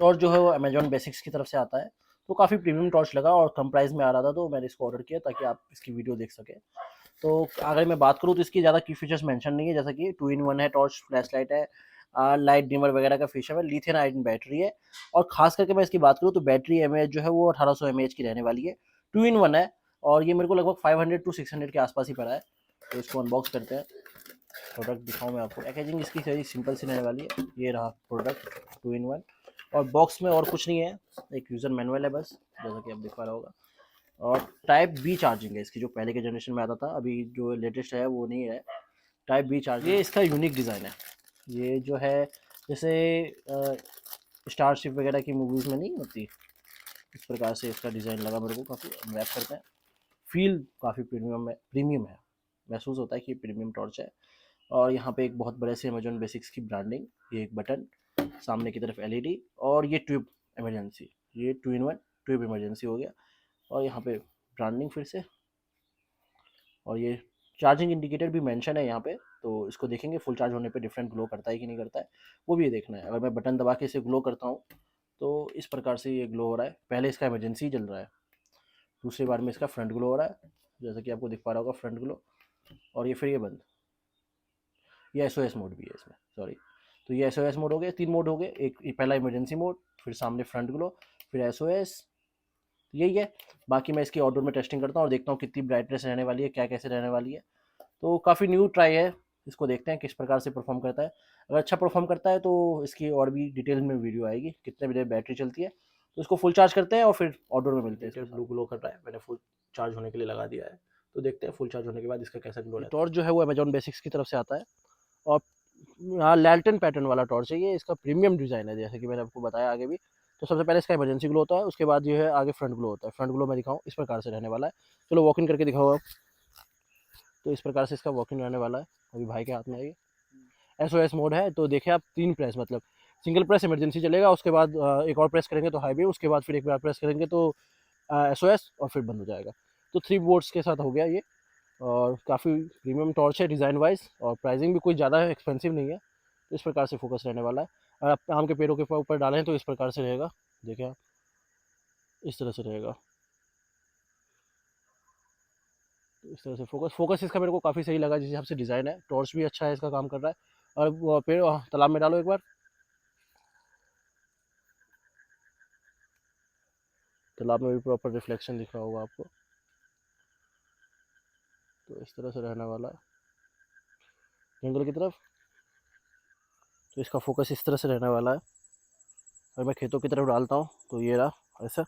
Torch जो है वो अमेजॉन बेसिक्स की तरफ से आता है, तो काफ़ी प्रीमियम टॉर्च लगा और कम प्राइस में आ रहा था, तो मैंने इसको ऑर्डर किया ताकि आप इसकी वीडियो देख सकें। तो अगर मैं बात करूँ तो इसकी ज़्यादा की फीचर्स मेंशन नहीं है, जैसा कि 2 इन 1 है, टॉर्च फ्लैश लाइट है, लाइट डिमर वगैरह का फीचर है, लिथियम आयन बैटरी है, और खास करके मैं इसकी बात करूँ तो बैटरी एमएएच जो है वो 1800 एमएएच की रहने वाली है, 2 इन 1 है, और ये मेरे को लगभग 500 टू 600 के आसपास ही पड़ा है। तो इसको अनबॉक्स करते हैं, प्रोडक्ट दिखाऊँ मैं आपको। पैकेजिंग इसकी थोड़ी सिंपल सी रहने वाली है, ये रहा प्रोडक्ट 2 इन 1, और बॉक्स में और कुछ नहीं है, एक यूज़र मैनुअल है बस, जैसा कि आप दिख पा रहा होगा। और टाइप बी चार्जिंग है इसकी, जो पहले के जनरेशन में आता था, अभी जो लेटेस्ट है वो नहीं है। टाइप बी चार्जिंग, ये इसका यूनिक डिज़ाइन है। ये जो है जैसे स्टारशिप वगैरह की मूवीज़ में नहीं होती, इस प्रकार से इसका डिज़ाइन लगा मेरे को। काफ़ी रैप करते हैं, फील काफ़ी प्रीमियम है, महसूस होता है कि प्रीमियम टॉर्च है। और यहाँ पे एक बहुत बड़े से अमेजॉन बेसिक्स की ब्रांडिंग, ये एक बटन, सामने की तरफ एलईडी, और ये ट्यूब इमरजेंसी, ये 2 इन 1 ट्यूब इमरजेंसी हो गया। और यहाँ पे ब्रांडिंग फिर से, और ये चार्जिंग इंडिकेटर भी मेंशन है यहाँ पे, तो इसको देखेंगे फुल चार्ज होने पे डिफरेंट ग्लो करता है कि नहीं करता है, वो भी ये देखना है। अगर मैं बटन दबा के इसे ग्लो करता हूँ तो इस प्रकार से ये ग्लो हो रहा है, पहले इसका इमरजेंसी जल रहा है, दूसरी बार में इसका फ्रंट ग्लो हो रहा है, जैसा कि आपको दिख पा रहा होगा फ्रंट ग्लो, और ये फिर ये बंद। ये एसओएस मोड भी है इसमें, सॉरी। तो ये एसओएस मोड हो गए, 3 मोड हो गए, एक पहला इमरजेंसी मोड, फिर सामने फ्रंट ग्लो, फिर एसओएस, यही है। बाकी मैं इसकी आउटडोर में टेस्टिंग करता हूँ और देखता हूँ कितनी ब्राइटनेस रहने वाली है, क्या कैसे रहने वाली है। तो काफ़ी न्यू ट्राई है, इसको देखते हैं किस प्रकार से परफॉर्म करता है। अगर अच्छा परफॉर्म करता है तो इसकी और भी डिटेल में वीडियो आएगी, कितने बजे बैटरी चलती है। तो इसको फुल चार्ज करते हैं और फिर आउटडोर में मिलते हैं। ब्लू ग्लो कर रहा है, मैंने फुल चार्ज होने के लिए लगा दिया है, तो देखते हैं फुल चार्ज होने के बाद इसका कैसा ग्लो है। टॉर्च जो है वो अमेजॉन बेसिक्स की तरफ से आता है, और हाँ लैल्टन पैटर्न वाला टॉर्च है ये, इसका प्रीमियम डिज़ाइन है, जैसे कि मैंने आपको बताया आगे भी। तो सबसे पहले इसका इमरजेंसी ग्लो होता है, उसके बाद जो है आगे फ्रंट ग्लो होता है। फ्रंट ग्लो मैं दिखाऊँ, इस प्रकार से रहने वाला है। चलो वॉक इन करके दिखाओ आप। तो इस प्रकार से इसका वॉक इन रहने वाला है, अभी भाई के हाथ में आएगी। एसओएस मोड है, तो देखिए आप 3 प्रेस, मतलब सिंगल प्रेस इमरजेंसी चलेगा, उसके बाद एक और प्रेस करेंगे तो हाईवे, उसके बाद फिर एक बार प्रेस करेंगे तो एसओएस, और फिर बंद हो जाएगा। तो 3 बोर्ड्स के साथ हो गया ये, और काफ़ी प्रीमियम टॉर्च है डिज़ाइन वाइज, और प्राइसिंग भी कोई ज़्यादा एक्सपेंसिव नहीं है। तो इस प्रकार से फोकस रहने वाला है। अगर आप आम के पेड़ों के ऊपर डालें तो इस प्रकार से रहेगा, देखिए आप, इस तरह से रहेगा। तो इस तरह से फोकस इसका मेरे को काफ़ी सही लगा, जिस हिसाब से डिज़ाइन है। टॉर्च भी अच्छा है, इसका काम कर रहा है। और वो पेड़ तालाब में डालो एक बार, तालाब में भी प्रॉपर रिफ्लेक्शन दिख रहा होगा आपको। तो इस तरह से रहने वाला है जंगल की तरफ। तो इसका फोकस इस तरह से रहने वाला है। अगर मैं खेतों की तरफ डालता हूँ तो ये रहा ऐसा,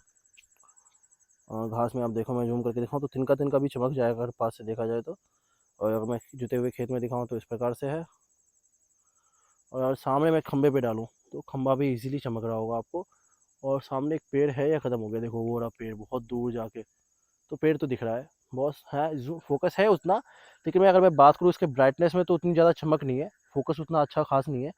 घास में आप देखो, मैं जूम करके दिखाऊँ तो तिनका तिनका भी चमक जाएगा अगर पास से देखा जाए तो। और अगर मैं जुते हुए खेत में दिखाऊँ तो इस प्रकार से है। और अगर सामने मैं खंबे पे डालूँ तो खंबा भी इजीली चमक रहा होगा आपको। और सामने एक पेड़ है या ख़त्म हो गया, देखो वो रहा पेड़ बहुत दूर जाके। तो पेड़ तो दिख रहा है, बॉस है, जो फोकस है उतना। लेकिन मैं अगर मैं बात करूँ इसके ब्राइटनेस में तो उतनी ज़्यादा चमक नहीं है, फोकस उतना अच्छा खास नहीं है।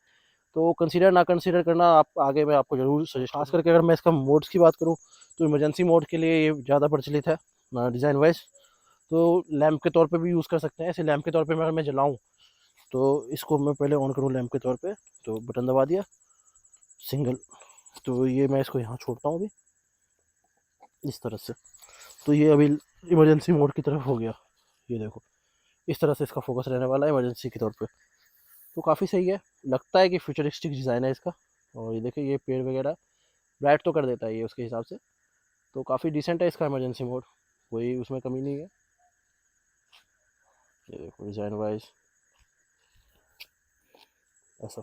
तो कंसीडर ना कंसीडर करना, आप आगे मैं आपको ज़रूर सजेस्ट, खास करके अगर मैं इसका मोड्स की बात करूँ तो इमरजेंसी मोड के लिए ये ज़्यादा प्रचलित है डिज़ाइन वाइज। तो लैंप के तौर पे भी यूज़ कर सकते हैं, ऐसे लैंप के तौर पे अगर मैं जलाऊँ तो इसको मैं पहले ऑन करूँ लैंप के तौर पे, तो बटन दबा दिया सिंगल, तो ये मैं इसको यहाँ छोड़ता हूँ अभी इस तरह से। तो ये अभी इमरजेंसी मोड की तरफ हो गया, ये देखो इस तरह से इसका फोकस रहने वाला है इमरजेंसी के तौर पे। तो काफ़ी सही है, लगता है कि फ्यूचरिस्टिक डिज़ाइन है इसका। और ये देखिए ये पेड़ वगैरह ब्राइट तो कर देता है ये उसके हिसाब से। तो काफ़ी डिसेंट है इसका इमरजेंसी मोड, कोई उसमें कमी नहीं है। ये देखो डिज़ाइन वाइज ऐसा,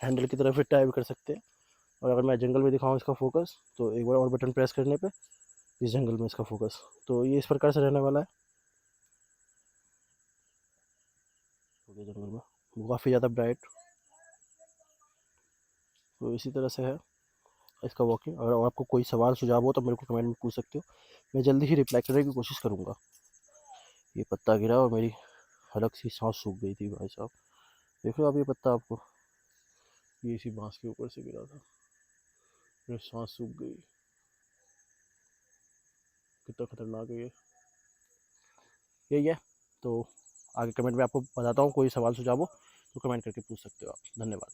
हैंडल की तरफ फिर टाइप कर सकते हैं। और अगर मैं जंगल में दिखाऊँ इसका फोकस तो एक बार और बटन प्रेस करने पे इस जंगल में इसका फोकस, तो ये इस प्रकार से रहने वाला है। जंगल में वो काफ़ी ज़्यादा ब्राइट, तो इसी तरह से है इसका वॉकिंग। अगर आपको कोई सवाल सुझाव हो तो मेरे को कमेंट में पूछ सकते हो, मैं जल्दी ही रिप्लाई करने की कोशिश करूँगा। ये पत्ता गिरा और मेरी हलक सी सांस सूख गई थी भाई साहब, देख लो आप ये पत्ता, आपको ये इसी बांस के ऊपर से गिरा था, मेरी सांस सूख गई। कितना खतरनाक है ये, यही है। तो आगे कमेंट में आपको बताता हूँ, कोई सवाल सुझाव हो तो कमेंट करके पूछ सकते हो आप। धन्यवाद।